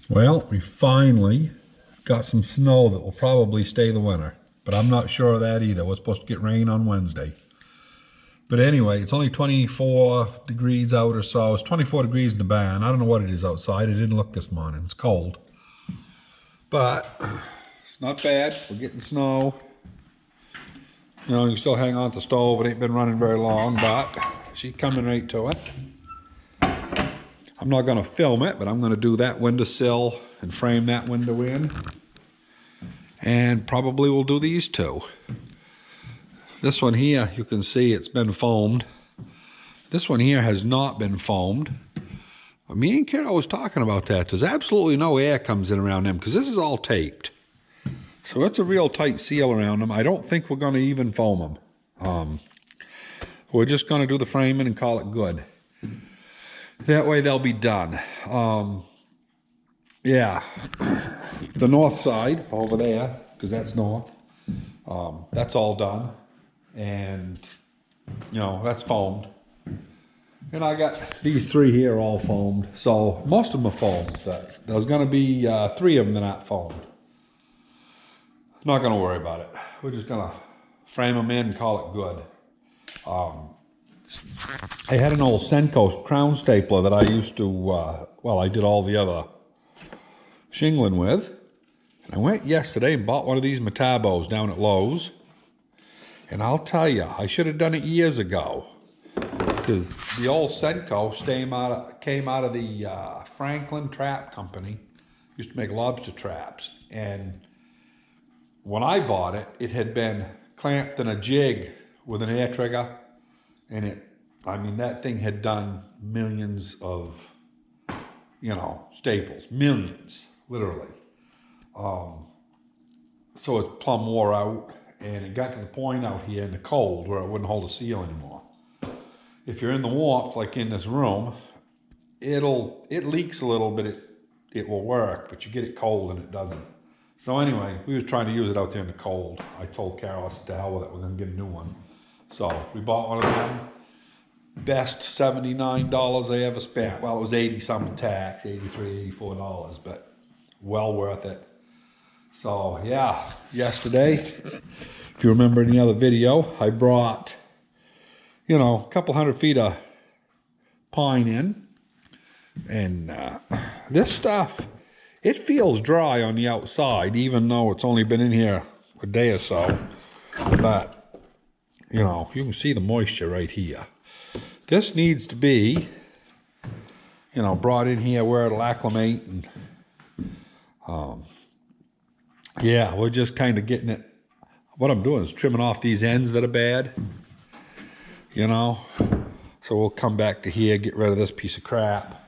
Well, we finally got some snow that will probably stay the winter, but I'm not sure of that either. We're supposed to get rain on Wednesday. But anyway, it's only 24 degrees out or so. It's 24 degrees in the barn. I don't know what it is outside. It didn't look this morning. It's cold. But it's not bad. We're getting snow. You know, you still hang on to the stove. It ain't been running very long, but she's coming right to it. I'm not going to film it, but I'm going to do that windowsill and frame that window in. And probably we'll do these two. This one here, you can see it's been foamed. This one here has not been foamed. Me and Carol was talking about that. There's absolutely no air comes in around them because this is all taped. So it's a real tight seal around them. I don't think we're going to even foam them. We're just going to do the framing and call it good. That way they'll be done. Yeah, the north side over there, because that's north, that's all done. And, you know, that's foamed. And I got these three here all foamed. So most of them are foamed. There's going to be 3 of them that are not foamed. Not going to worry about it. We're just going to frame them in and call it good. I had an old Senko crown stapler that I used to, well, I did all the other shingling with. And I went yesterday and bought one of these Metabos down at Lowe's. And I'll tell you, I should have done it years ago. Because the old Senko came out of the Franklin Trap Company. Used to make lobster traps. And when I bought it, it had been clamped in a jig with an air trigger. And I mean, that thing had done millions of, you know, staples. Millions, literally. So it plumb wore out. And it got to the point out here in the cold where it wouldn't hold a seal anymore. If you're in the warmth, like in this room, it leaks a little, but it will work. But you get it cold and it doesn't. So anyway, we were trying to use it out there in the cold. I told Carol, to hell with it, we're going to get a new one. So we bought one of them. Best $79 I ever spent. Well, it was 80 something tax, $83, $84, but well worth it. So yeah, yesterday, if you remember in the other video, I brought, you know, a couple 100 feet of pine in. And this stuff, it feels dry on the outside, even though it's only been in here a day or so. But, you know, you can see the moisture right here. This needs to be, you know, brought in here where it'll acclimate. And, yeah, we're just kind of getting it. What I'm doing is trimming off these ends that are bad, you know. So we'll come back to here, get rid of this piece of crap.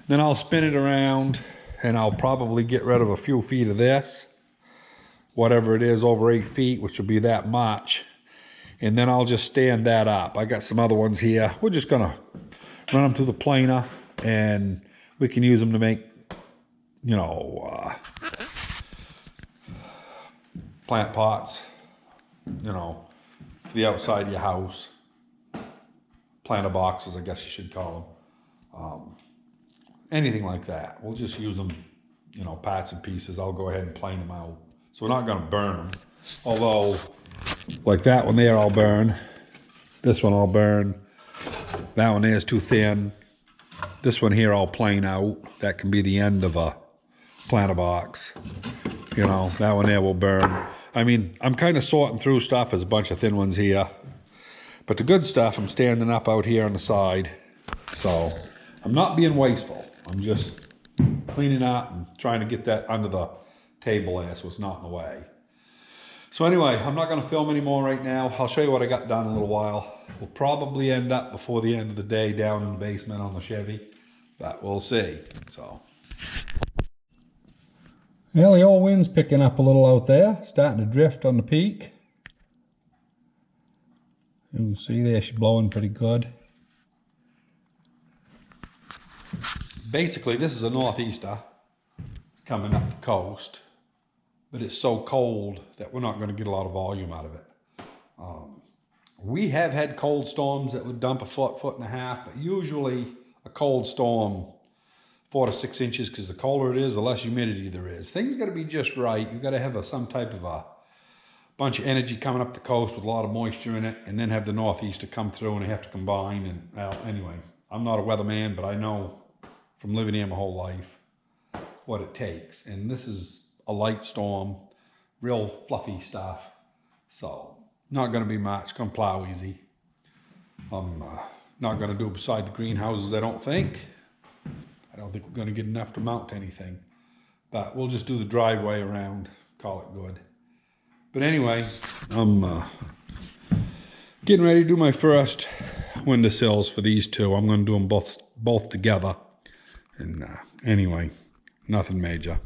Then I'll spin it around and I'll probably get rid of a few feet of this. Whatever it is, over 8 feet, which will be that much. And then I'll just stand that up. I got some other ones here. We're just gonna run them through the planer and we can use them to make, you know, plant pots, you know, for the outside of your house. Planter boxes, I guess you should call them. Anything like that. We'll just use them, you know, parts and pieces. I'll go ahead and plane them out. So we're not going to burn them. Although, like that one there, I'll burn. This one I'll burn. That one there is too thin. This one here I'll plane out. That can be the end of a planter box. You know, that one there will burn. I mean, I'm kind of sorting through stuff. There's a bunch of thin ones here. But the good stuff, I'm standing up out here on the side. So, I'm not being wasteful. I'm just cleaning up and trying to get that under the table there so it's not in the way. So anyway, I'm not going to film anymore right now. I'll show you what I got done in a little while. We'll probably end up before the end of the day down in the basement on the Chevy. But we'll see. So. Well, the old wind's picking up a little out there, starting to drift on the peak. You can see there she's blowing pretty good. Basically, this is a northeaster coming up the coast, but it's so cold that we're not going to get a lot of volume out of it. We have had cold storms that would dump a foot, foot and a half, but usually a cold storm, 4 to 6 inches, because the colder it is, the less humidity there is. Things got to be just right. You got to have some type of a bunch of energy coming up the coast with a lot of moisture in it, and then have the northeast to come through, and they have to combine. And well, anyway, I'm not a weatherman, but I know from living here my whole life what it takes. And this is a light storm, real fluffy stuff. So not going to be much. Gonna plow easy. I'm not going to do it beside the greenhouses, I don't think. I don't think we're going to get enough to mount to anything. But we'll just do the driveway around, call it good. But anyway, I'm getting ready to do my first windowsills for these two. I'm going to do them both together. And anyway, nothing major.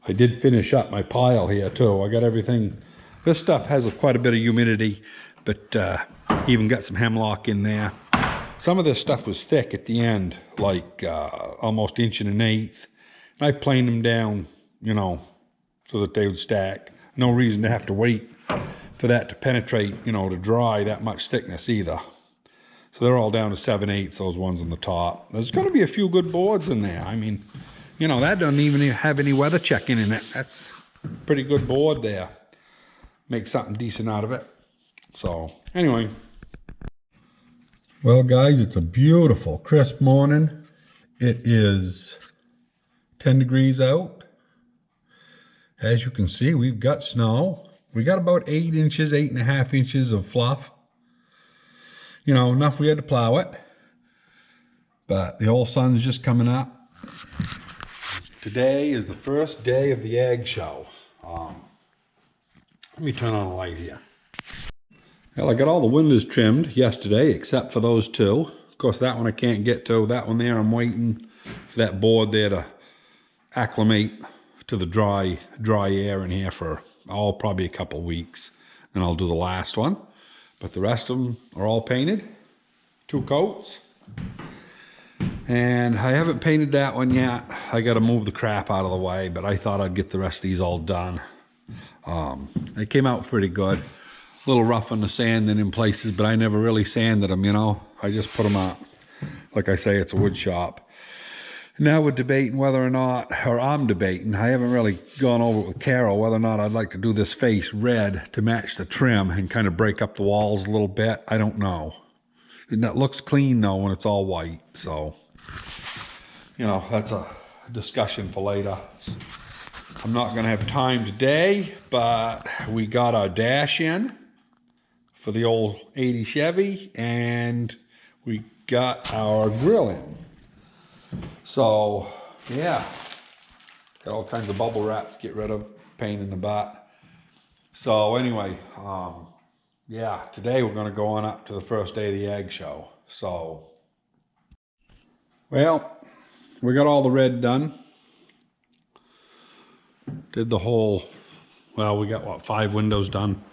I did finish up my pile here too. I got everything. This stuff has quite a bit of humidity, but even got some hemlock in there. Some of this stuff was thick at the end, like almost 1.1 inches. And I planed them down, you know, so that they would stack. No reason to have to wait for that to penetrate, you know, to dry that much thickness either. So they're all down to 7/8, those ones on the top. There's going to be a few good boards in there. I mean, you know, that doesn't even have any weather checking in it. That's a pretty good board there. Make something decent out of it. So anyway. Well, guys, it's a beautiful, crisp morning. It is 10 degrees out. As you can see, we've got snow. We got about 8 inches, 8.5 inches of fluff. You know, enough we had to plow it. But the old sun's just coming up. Today is the first day of the ag show. Let me turn on a light here. Well, I got all the windows trimmed yesterday, except for those two. Of course, that one I can't get to. That one there, I'm waiting for that board there to acclimate to the dry air in here for, probably a couple weeks. Then I'll do the last one. But the rest of them are all painted. 2 coats. And I haven't painted that one yet. I got to move the crap out of the way, but I thought I'd get the rest of these all done. They came out pretty good. A little rough on the sand and in places, but I never really sanded them, you know. I just put them up. Like I say, it's a wood shop. Now we're debating whether or not, or I'm debating, I haven't really gone over it with Carol, whether or not I'd like to do this face red to match the trim and kind of break up the walls a little bit. I don't know. And that looks clean though when it's all white, so, you know, that's a discussion for later. I'm not gonna have time today, but we got our dash in for the old 80 Chevy, and we got our grill in. So, yeah, got all kinds of bubble wrap to get rid of, pain in the butt. So anyway, yeah, today we're gonna go on up to the first day of the ag show. So, well, we got all the red done. Did the whole, well, we got what, 5 windows done.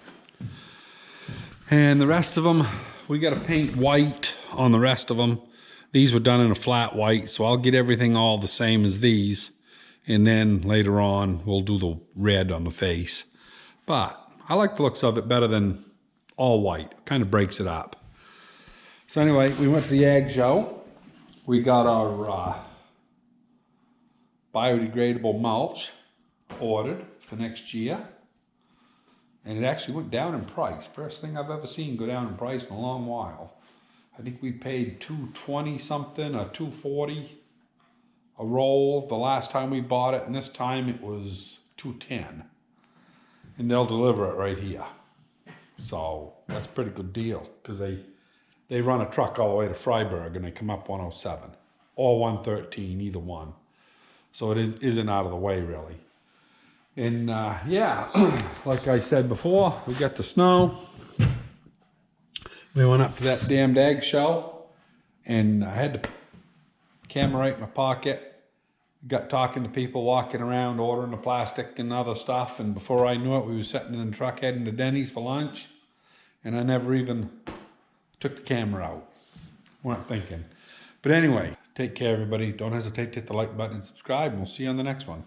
And the rest of them, we got to paint white on the rest of them. These were done in a flat white, so I'll get everything all the same as these. And then later on, we'll do the red on the face. But I like the looks of it better than all white. Kind of breaks it up. So anyway, we went to the ag show. We got our biodegradable mulch ordered for next year. And it actually went down in price. First thing I've ever seen go down in price in a long while. I think we paid $220 something or $240 a roll the last time we bought it, and this time it was $210. And they'll deliver it right here. So that's a pretty good deal, because they run a truck all the way to Freiburg and they come up 107 or 113, either one. So it isn't out of the way really. And yeah, like I said before, we got the snow. We went up to that damned ag show, and I had the camera right in my pocket. Got talking to people walking around, ordering the plastic and other stuff, and before I knew it, we were sitting in the truck heading to Denny's for lunch, and I never even took the camera out. Weren't thinking. But anyway, take care everybody. Don't hesitate to hit the like button and subscribe, and we'll see you on the next one.